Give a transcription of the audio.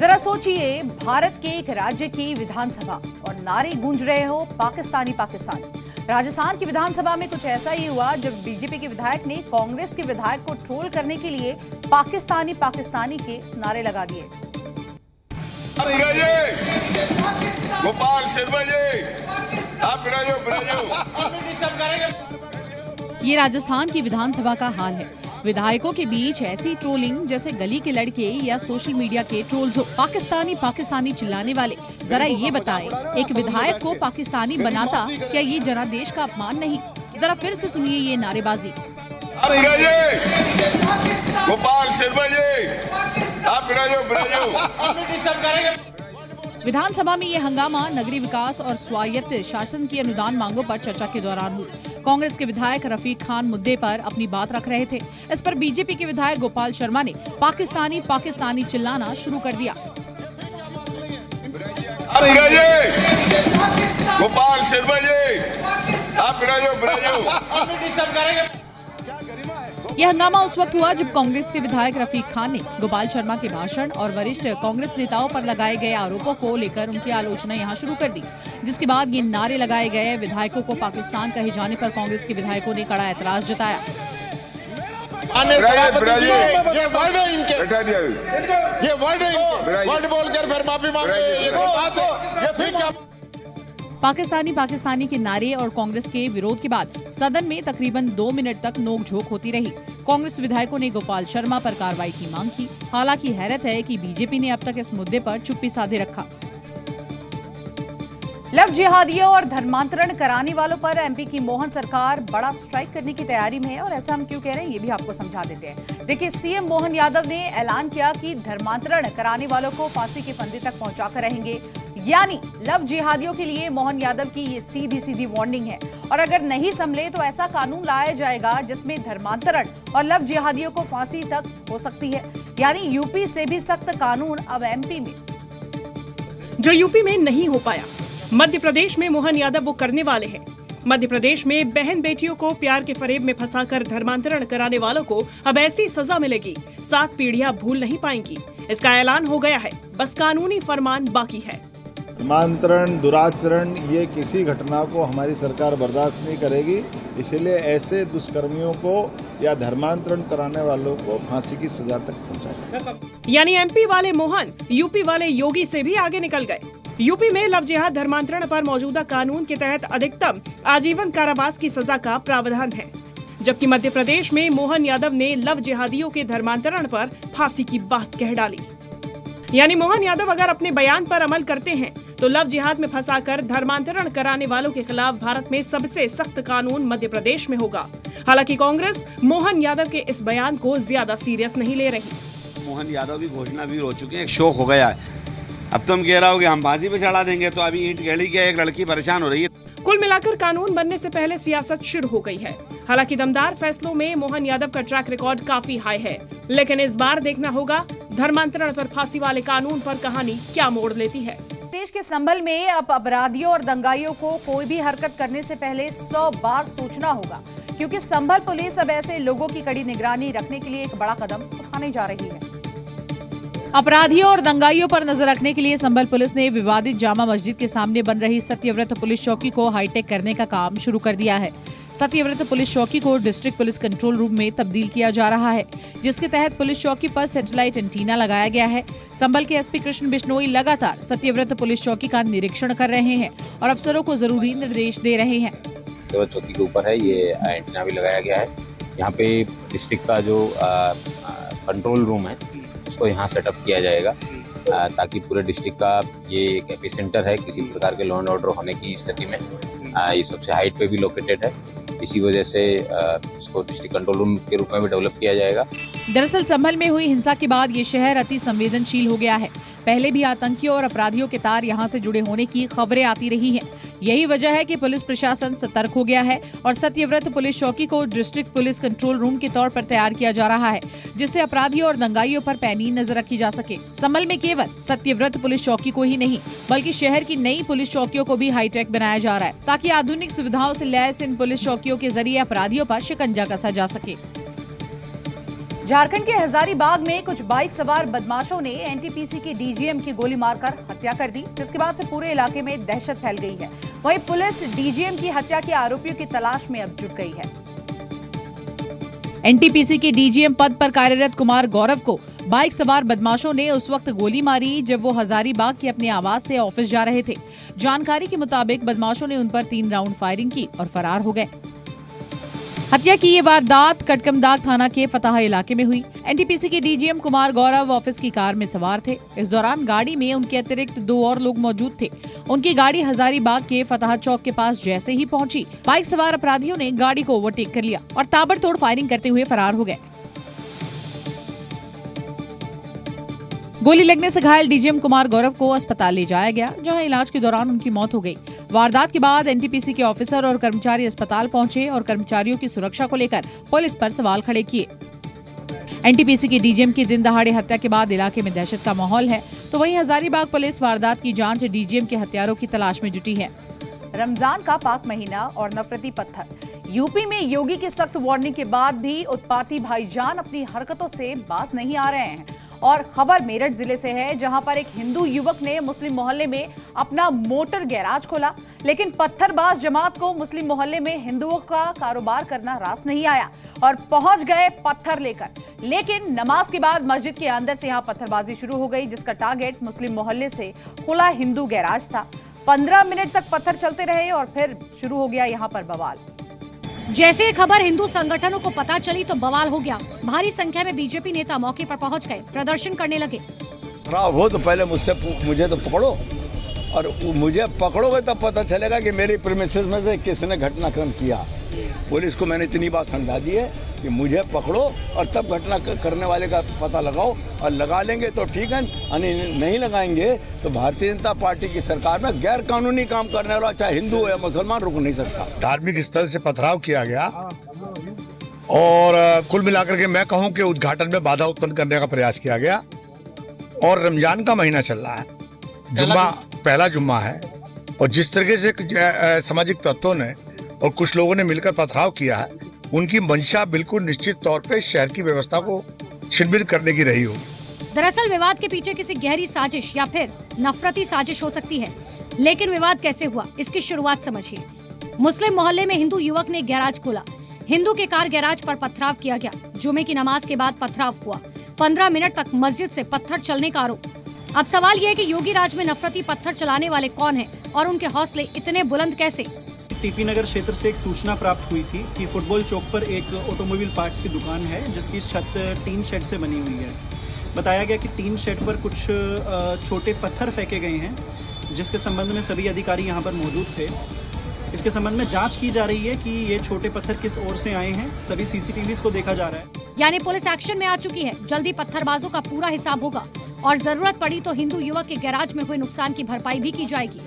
जरा सोचिए, भारत के एक राज्य की विधानसभा और नारे गूंज रहे हो पाकिस्तानी पाकिस्तानी। राजस्थान की विधानसभा में कुछ ऐसा ही हुआ जब बीजेपी के विधायक ने कांग्रेस के विधायक को ट्रोल करने के लिए पाकिस्तानी पाकिस्तानी के नारे लगा दिए। गोपाल शर्मा जी, आप ये राजस्थान की विधानसभा का हाल है। विधायकों के बीच ऐसी ट्रोलिंग जैसे गली के लड़के या सोशल मीडिया के ट्रोल्स हो। पाकिस्तानी पाकिस्तानी चिल्लाने वाले, जरा ये बताएं, एक विधायक को पाकिस्तानी बनाता क्या ये जनादेश का अपमान नहीं? जरा फिर से सुनिए ये नारेबाजी। गोपाल शर्मा जी, आप विधानसभा में ये हंगामा नगरीय विकास और स्वायत्त शासन की अनुदान मांगों पर चर्चा के दौरान हुई। कांग्रेस के विधायक रफीक खान मुद्दे पर अपनी बात रख रहे थे। इस पर बीजेपी के विधायक गोपाल शर्मा ने पाकिस्तानी पाकिस्तानी चिल्लाना शुरू कर दिया। गोपाल शर्मा जी, आप यह हंगामा उस वक्त हुआ जब कांग्रेस के विधायक रफीक खान ने गोपाल शर्मा के भाषण और वरिष्ठ कांग्रेस नेताओं पर लगाए गए आरोपों को लेकर उनकी आलोचना यहां शुरू कर दी, जिसके बाद ये नारे लगाए गए। विधायकों को पाकिस्तान कहे जाने पर कांग्रेस के विधायकों ने कड़ा ऐतराज जताया। पाकिस्तानी पाकिस्तानी के नारे और कांग्रेस के विरोध के बाद सदन में तकरीबन 2 मिनट तक नोकझोंक होती रही। कांग्रेस विधायकों ने गोपाल शर्मा पर कार्रवाई की मांग की। हालांकि हैरत है कि बीजेपी ने अब तक इस मुद्दे पर चुप्पी साधे रखा। लव जिहादियों और धर्मांतरण कराने वालों पर एमपी की मोहन सरकार बड़ा स्ट्राइक करने की तैयारी में है, और ऐसा हम क्यों कह रहे हैं ये भी आपको समझा देते हैं। देखिए, सीएम मोहन यादव ने ऐलान किया कि धर्मांतरण कराने वालों को फांसी के फंदे तक पहुंचाकर रहेंगे। यानी लव जिहादियों के लिए मोहन यादव की ये सीधी सीधी वार्निंग है, और अगर नहीं संभले तो ऐसा कानून लाया जाएगा जिसमें धर्मांतरण और लव जिहादियों को फांसी तक हो सकती है। यानी यूपी से भी सख्त कानून अब एमपी में। जो यूपी में नहीं हो पाया, मध्य प्रदेश में मोहन यादव वो करने वाले हैं। मध्य प्रदेश में बहन बेटियों को प्यार के फरेब में फंसाकर धर्मांतरण कराने वालों को अब ऐसी सजा मिलेगी, 7 पीढ़ियां भूल नहीं पाएंगी। इसका ऐलान हो गया है, बस कानूनी फरमान बाकी है। धर्मांतरण, दुराचरण, ये किसी घटना को हमारी सरकार बर्दाश्त नहीं करेगी। इसलिए ऐसे दुष्कर्मियों को या धर्मांतरण कराने वालों को फांसी की सजा तक पहुंचाएगा। यानी एमपी वाले मोहन यूपी वाले योगी से भी आगे निकल गए। यूपी में लव जिहाद धर्मांतरण पर मौजूदा कानून के तहत अधिकतम आजीवन कारावास की सजा का प्रावधान है, जबकि मध्य प्रदेश में मोहन यादव ने लव जिहादियों के धर्मांतरण पर फांसी की बात कह डाली। यानी मोहन यादव अगर अपने बयान पर अमल करते हैं तो लव जिहाद में फंसाकर धर्मांतरण कराने वालों के खिलाफ भारत में सबसे सख्त कानून मध्य प्रदेश में होगा। हालांकि कांग्रेस मोहन यादव के इस बयान को ज्यादा सीरियस नहीं ले रही। मोहन यादव भी घोषणा भी हो चुके हैं, एक शौक हो गया है। अब तुम कह रहा हो कि हम बाजी पे चढ़ा देंगे, तो अभी ईंट गड़ी के एक लड़की परेशान हो रही है। कुल मिलाकर कानून बनने से पहले सियासत शुरू हो गई है। हालांकि दमदार फैसलों में मोहन यादव का ट्रैक रिकॉर्ड काफी हाई है, लेकिन इस बार देखना होगा धर्मांतरण पर फांसी वाले कानून पर कहानी क्या मोड़ लेती है। देश के संभल में अब अपराधियों और दंगाइयों को कोई भी हरकत करने से पहले 100 बार सोचना होगा, क्योंकि संभल पुलिस अब ऐसे लोगों की कड़ी निगरानी रखने के लिए एक बड़ा कदम उठाने जा रही है। अपराधियों और दंगाइयों पर नजर रखने के लिए संभल पुलिस ने विवादित जामा मस्जिद के सामने बन रही सत्यव्रत पुलिस चौकी को हाईटेक करने का काम शुरू कर दिया है। सत्यव्रत पुलिस चौकी को डिस्ट्रिक्ट पुलिस कंट्रोल रूम में तब्दील किया जा रहा है, जिसके तहत पुलिस चौकी पर सैटेलाइट एंटीना लगाया गया है। संभल के एसपी कृष्ण बिश्नोई लगातार सत्यव्रत पुलिस चौकी का निरीक्षण कर रहे हैं और अफसरों को जरूरी निर्देश दे रहे हैं। चौकी के ऊपर है ये एंटीना भी लगाया गया है। यहाँ पे डिस्ट्रिक्ट का जो कंट्रोल रूम है उसको यहाँ सेटअप किया जाएगा, ताकि पूरे डिस्ट्रिक्ट का ये एक एपिसेंटर है किसी प्रकार के लॉ एंड ऑर्डर होने की स्थिति में। ये सबसे हाइट पे भी लोकेटेड है, इसी वजह से इसको डिस्ट्रिक्ट कंट्रोल रूम के रूप में भी डेवलप किया जाएगा। दरअसल संभल में हुई हिंसा के बाद ये शहर अति संवेदनशील हो गया है। पहले भी आतंकियों और अपराधियों के तार यहाँ से जुड़े होने की खबरें आती रही हैं। यही वजह है कि पुलिस प्रशासन सतर्क हो गया है और सत्यव्रत पुलिस चौकी को डिस्ट्रिक्ट पुलिस कंट्रोल रूम के तौर पर तैयार किया जा रहा है, जिससे अपराधियों और दंगाइयों पर पैनी नजर रखी जा सके। संभल में केवल सत्यव्रत पुलिस चौकी को ही नहीं, बल्कि शहर की नई पुलिस चौकियों को भी हाईटेक बनाया जा रहा है, ताकि आधुनिक सुविधाओं से लैस इन पुलिस चौकियों के जरिए अपराधियों पर शिकंजा कसा जा सके। झारखंड के हजारीबाग में कुछ बाइक सवार बदमाशों ने एनटीपीसी के डीजीएम की गोली मारकर हत्या कर दी, जिसके बाद से पूरे इलाके में दहशत फैल गई है। वहीं पुलिस डीजीएम की हत्या के आरोपियों की तलाश में अब जुट गई है। एनटीपीसी के डीजीएम पद पर कार्यरत कुमार गौरव को बाइक सवार बदमाशों ने उस वक्त गोली मारी जब वो हजारीबाग के अपने आवास से ऑफिस जा रहे थे। जानकारी के मुताबिक बदमाशों ने उन पर 3 राउंड फायरिंग की और फरार हो गए। हत्या की ये वारदात कटकमदाग थाना के फताहा इलाके में हुई। एनटीपीसी के डीजीएम कुमार गौरव ऑफिस की कार में सवार थे। इस दौरान गाड़ी में उनके अतिरिक्त 2 और लोग मौजूद थे। उनकी गाड़ी हजारीबाग के फताहा चौक के पास जैसे ही पहुंची, बाइक सवार अपराधियों ने गाड़ी को ओवरटेक कर लिया और ताबड़तोड़ फायरिंग करते हुए फरार हो गए। गोली लगने से घायल डीजीएम कुमार गौरव को अस्पताल ले जाया गया, जहां इलाज के दौरान उनकी मौत हो गई। वारदात के बाद एनटीपीसी के ऑफिसर और कर्मचारी अस्पताल पहुंचे और कर्मचारियों की सुरक्षा को लेकर पुलिस पर सवाल खड़े किए। एनटीपीसी के डीजीएम की दिन दहाड़े हत्या के बाद इलाके में दहशत का माहौल है, तो वहीं हजारीबाग पुलिस वारदात की जांच डीजीएम के हत्यारों की तलाश में जुटी है। रमजान का पाक महीना और नफरती पत्थर। यूपी में योगी की सख्त वार्निंग के बाद भी उत्पाती भाईजान अपनी हरकतों से बाज नहीं आ रहे हैं। और खबर मेरठ जिले से है, जहां पर एक हिंदू युवक ने मुस्लिम मोहल्ले में अपना मोटर गैराज खोला, लेकिन पत्थरबाज जमात को मुस्लिम मोहल्ले में हिंदुओं का कारोबार करना रास नहीं आया और पहुंच गए पत्थर लेकर। लेकिन नमाज के बाद मस्जिद के अंदर से यहां पत्थरबाजी शुरू हो गई, जिसका टारगेट मुस्लिम मोहल्ले से खुला हिंदू गैराज था। 15 मिनट तक पत्थर चलते रहे और फिर शुरू हो गया यहां पर बवाल। जैसे ये खबर हिंदू संगठनों को पता चली तो बवाल हो गया। भारी संख्या में बीजेपी नेता मौके पर पहुंच गए, प्रदर्शन करने लगे। हो तो पहले मुझे तो पकड़ो, और मुझे पकड़ोगे तब पता चलेगा कि मेरी प्रीमिसेस में से किसने घटनाक्रम किया। पुलिस को मैंने इतनी बात समझा दी है कि मुझे पकड़ो और तब घटना करने वाले का पता लगाओ, और लगा लेंगे तो ठीक है, नहीं लगाएंगे तो भारतीय जनता पार्टी की सरकार में गैर कानूनी काम करने वाला चाहे हिंदू हो या मुसलमान रुक नहीं सकता। धार्मिक स्थल से पथराव किया गया और कुल मिलाकर के मैं कहूं कि उद्घाटन में बाधा उत्पन्न करने का प्रयास किया गया। और रमजान का महीना चल रहा है, पहला जुम्मा है, और जिस तरीके से सामाजिक तत्वों ने और कुछ लोगों ने मिलकर पथराव किया है, उनकी मंशा बिल्कुल निश्चित तौर पे शहर की व्यवस्था को छिन-भिन करने की रही होगी। दरअसल विवाद के पीछे किसी गहरी साजिश या फिर नफरती साजिश हो सकती है, लेकिन विवाद कैसे हुआ इसकी शुरुआत समझिए। मुस्लिम मोहल्ले में हिंदू युवक ने गैराज खोला। हिंदू के कार गैराज पर पथराव किया गया। जुमे की नमाज के बाद पथराव हुआ। 15 मिनट तक मस्जिद से पत्थर चलने का आरोप। अब सवाल यह है कि योगी राज में नफरती पत्थर चलाने वाले कौन हैं और उनके हौसले इतने बुलंद कैसे। टीपी नगर क्षेत्र से एक सूचना प्राप्त हुई थी कि फुटबॉल चौक पर एक ऑटोमोबाइल पार्ट्स की दुकान है, जिसकी छत टीन शेड से बनी हुई है। बताया गया कि टीन शेड पर कुछ छोटे पत्थर फेंके गए हैं, जिसके संबंध में सभी अधिकारी यहां पर मौजूद थे। इसके संबंध में जांच की जा रही है कि ये छोटे पत्थर किस ओर से आए हैं। सभी सीसीटीवी को देखा जा रहा है। यानी पुलिस एक्शन में आ चुकी है। जल्दी पत्थरबाजों का पूरा हिसाब होगा और जरूरत पड़ी तो हिंदू युवक के गैराज में हुए नुकसान की भरपाई भी की जाएगी।